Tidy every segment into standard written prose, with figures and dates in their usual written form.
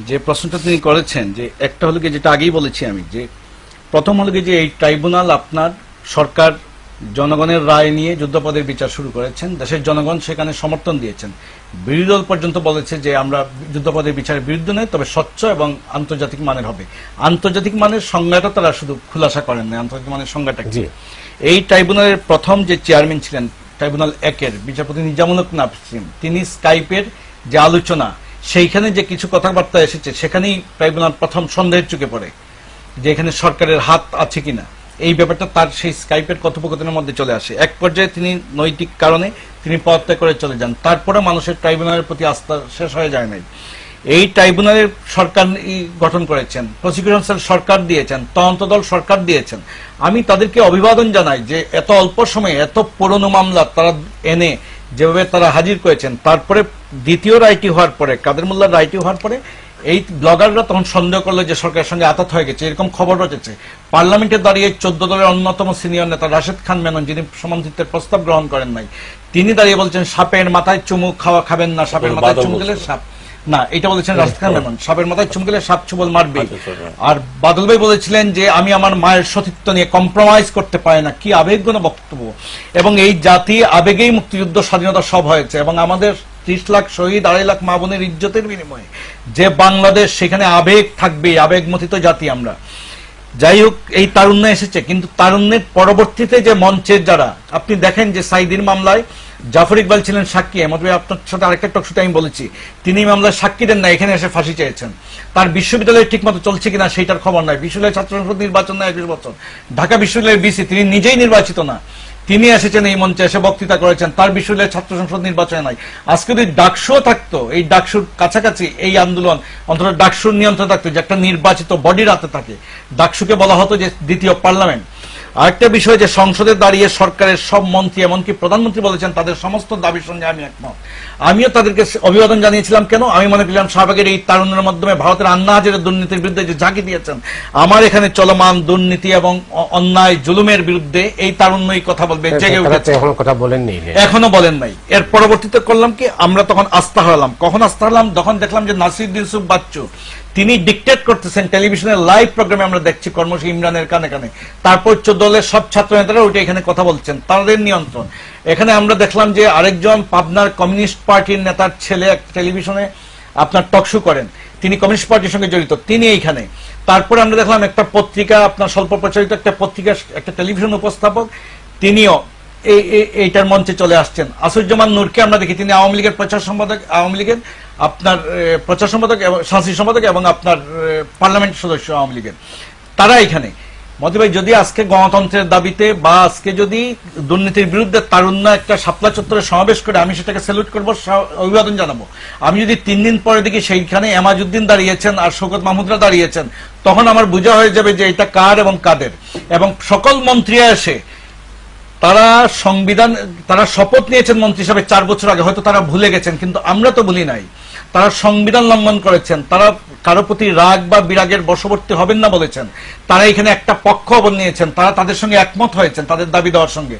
যে প্রশ্নটা তিনি করেছেন যে একটা হলো কি যেটা আগেই বলেছি আমি যে প্রথম হলো কি যে এই ট্রাইব্যুনাল আপনার সরকার জনগণের রায় নিয়ে যুদ্ধপদের বিচার শুরু করেছেন, দেশের জনগণ সেখানে সমর্থন দিয়েছেন। বিরোধী দল পর্যন্ত বলেছে যে আমরা যুদ্ধপদের বিচারের বিরুদ্ধে নই, তবে স্বচ্ছ এবং আন্তর্জাতিক মানের হবে। আন্তর্জাতিক মানের সংজ্ঞাটা তারা শুধু খুলাসা করেন না, আন্তর্জাতিক মানের সংজ্ঞাটা কি। এই ট্রাইব্যুনালের প্রথম যে চেয়ারম্যান ছিলেন ট্রাইব্যুনাল 1-এর বিচারপতি নিজামুল হক নাসিম, তিনি স্কাইপের যে আলোচনা সেইখানে যে কিছু কথাবার্তা এসেছে সেখানেই ট্রাইব্যুনাল প্রথম সন্দেহের চোখে পড়ে যে এখানে সরকারের হাত আছে কিনা। এই ব্যাপারটা তার সেই স্কাইপের কথোপকথনের মধ্যে চলে আসে। এক পর্যায়ে তিনি নৈতিক কারণে তিনি পদত্যাগ করে চলে যান। তারপরে মানুষের ট্রাইব্যুনালের প্রতি আস্থা শেষ হয়ে যায় নাই। এই ট্রাইব্যুনালের সরকার গঠন করেছেন, প্রসিকিউশন সেল সরকার দিয়েছেন, তদন্ত দল সরকার দিয়েছেন। আমি তাদেরকে অভিবাদন জানাই যে এত অল্প সময়ে এত পুরনো মামলা তারা এনে যেভাবে তারা হাজির করেছেন। তারপরে দ্বিতীয় রায়টি হওয়ার পরে, কাদের মোল্লার রায়টি হওয়ার পরে এই ব্লগাররা তখন সন্দেহ করলো যে সরকারের সঙ্গে আঘাত হয়ে গেছে, এরকম খবর রয়েছে। পার্লামেন্টে দাঁড়িয়ে 14 দলের অন্যতম সিনিয়র নেতা রাশেদ খান মেনন, যিনি সমান্বিতের প্রস্তাব গ্রহণ করেন নাই, তিনি দাঁড়িয়ে বলছেন সাপের মাথায় চুমু খাবেন না, সাপের মাথায় চুমু গেলে সাপ না, এটা বলেছেন রাশেদ খান মেনন, সাপের মাথায় চুমু গেলে সাপ ছুবল মারবে। আর বাদল ভাই বলেছিলেন যে আমি আমার মায়ের সতীত্ব নিয়ে কম্প্রোমাইজ করতে পারি না। কি আবেগঘন বক্তব্য! এবং এই জাতি আবেগেই মুক্তিযুদ্ধ, স্বাধীনতা সব হয়েছে, এবং আমাদের 30 লাখ শহীদ, 2.5 লাখ মা বোনের ইজ্জতের বিনিময়ে যে বাংলাদেশ, সেখানে আবেগ থাকবে, আবেগমথিত জাতি আমরা। যাই হোক, এই তারুণ্য এসেছে, কিন্তু তারুণ্যের পরবর্তীতে যে মঞ্চের যারা, আপনি দেখেন যে সাইদির মামলায় জাফর ইকবাল ছিলেন সাক্ষী। এমনভাবে আপনার সাথে আরেকটা টকশোতে আমি বলেছি, তিনি মামলায় সাক্ষী দেন না, এখানে এসে ফাঁসি চেয়েছেন। তার বিশ্ববিদ্যালয় ঠিক মতো চলছে কিনা সেইটার খবর নাই। বিশ্ববিদ্যালয় ছাত্র সংসদ নির্বাচন না 21 বছর, ঢাকা বিশ্ববিদ্যালয়ের বিসি তিনি নিজেই নির্বাচিত না, তিনি এসেছেন এই মঞ্চে, এসে বক্তৃতা করেছেন। তার বিশ্ববিদ্যালয়ের ছাত্র সংসদ নির্বাচনে নাই। আজকে যদি ডাকসুও থাকতো, এই ডাকসুর কাছাকাছি এই আন্দোলন অন্তত ডাকসুর নিয়ন্ত্রণ থাকতো, যে একটা নির্বাচিত বডির হাতে থাকে। ডাকসুকে বলা হতো যে দ্বিতীয় পার্লামেন্ট। আরেকটা বিষয় যে সংসদে দাঁড়িয়ে সরকারের সব মন্ত্রী, এমনকি প্রধানমন্ত্রী বলেছেন তাদের সমস্ত দাবির সঙ্গে আমি একমত। আমিও তাদেরকে অভিবাদন জানিয়েছিলাম। কেন? আমি মনে করলাম শাহবাগের এই তারুণ্যের মাধ্যমে ভারতের আন্না হাজারের দুর্নীতির বিরুদ্ধে যে ঝাঁকি দিয়েছেন, আমার এখানে চলমান দুর্নীতি এবং অন্যায় জুলুমের বিরুদ্ধে এই তারুণ্যই কথা বলবে, জেগে উঠেছে। এখনো বলেন নাই। এর পরবর্তীতে করলাম কি, আমরা তখন আস্থা হারালাম। কখন আস্থা হারালাম? যখন দেখলাম যে নাসির ইউসুফ বাচ্চু তিনি ডিকটেট করতেছেন টেলিভিশনের লাইভ প্রোগ্রামে, আমরা দেখছি কর্মসূচি ইমরানের কানে কানে। তারপর 14 দলের সব ছাত্র নেতারা ওইটা এখানে কথা বলছেন, তাদের নিয়ন্ত্রণ। এখানে আমরা দেখলাম যে আরেকজন পাবনার কমিউনিস্ট পার্টির নেতার ছেলে টেলিভিশনে আপনার টকশো করেন, তিনি কমিউনিস্ট পার্টির সঙ্গে জড়িত, তিনি এইখানে। তারপরে আমরা দেখলাম একটা পত্রিকা, আপনার স্বল্প প্রচারিত একটা পত্রিকা, একটা টেলিভিশন উপস্থাপক, তিনিও এইটার মঞ্চে চলে আসছেন। আসুজ্জামান নূরকে আমরা দেখি, তিনি আওয়ামী লীগের প্রচার সম্পাদক, আওয়ামী লীগের আপনার প্রচার সম্পাদক এবং সাংস্কৃতিক সম্পাদক এবং আপনার পার্লামেন্ট সদস্য আওয়ামী লীগের, তারা এখানে। মতি ভাই, যদি আজকে গণতন্ত্রের দাবিতে বা আজকে যদি দুর্নীতির বিরুদ্ধে তারুণ্য একটা শাপলা চত্বরে সমাবেশ করে, আমি সেটাকে স্যালুট করবো, অভিবাদন জানাবো। আমি যদি 3 দিন পরে দেখি সেইখানে এমাজউদ্দিন দাঁড়িয়েছেন আর শওকত মাহমুদরা দাঁড়িয়েছেন, তখন আমার বোঝা হয়ে যাবে যে এটা কার এবং কাদের। এবং সকল মন্ত্রীরা এসে তারা তারা শপথ নিয়েছেন মন্ত্রী হিসাবে 4 বছর আগে, হয়তো তারা ভুলে গেছেন, কিন্তু আমরা তো ভুলি নাই। তারা সংবিধান লঙ্ঘন করেছেন, তারা কারো প্রতি রাগ বা বিরাগের বশবর্তী হবেন না বলেছেন, তারা এখানে একটা পক্ষ নিয়েছেন, তারা তাদের সঙ্গে একমত হয়েছেন তাদের দাবি দেওয়ার সঙ্গে।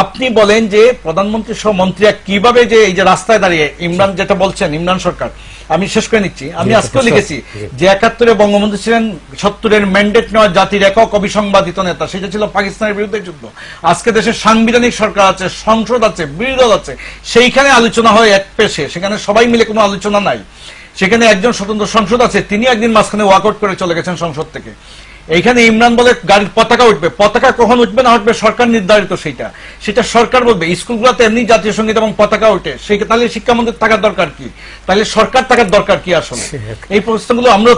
আপনি বলেন যে প্রধানমন্ত্রী সহ মন্ত্রীরা কিভাবে যে এই যে রাস্তায় দাঁড়িয়ে ইমরান যেটা বলছেন, ইমরান সরকার, আমি শেষ করে নিচ্ছি, আমি আজকেও লিখেছি যে 71-এ বঙ্গবন্ধু ছিলেন 70-এর ম্যান্ডেট নেওয়া জাতির একক অবিসংবাদিত নেতা, সেটা ছিল পাকিস্তানের বিরুদ্ধে যুদ্ধ। আজকে দেশের সাংবিধানিক সরকার আছে, সংসদ আছে, বিরোধী দল আছে, সেইখানে আলোচনা হয় এক পেশে, সেখানে সবাই মিলে কোনো আলোচনা নাই। সেখানে একজন স্বতন্ত্র সংসদ আছে, তিনি একদিন মাঝখানে ওয়াকআউট করে চলে গেছেন সংসদ থেকে। এইখানে ইমরান বলে গাড়ির পতাকা উঠবে, পতাকা কখন উঠবে না উঠবে সরকার নির্ধারিত, সেটা সরকার বলবে। স্কুলগুলোতে এমনি জাতীয় সঙ্গীত এবং পতাকা উঠে, তাহলে শিক্ষামন্ত্রী থাকার দরকার কি? তাহলে সরকার থাকার দরকার কি আসলে? এই প্রশ্নগুলো আমরা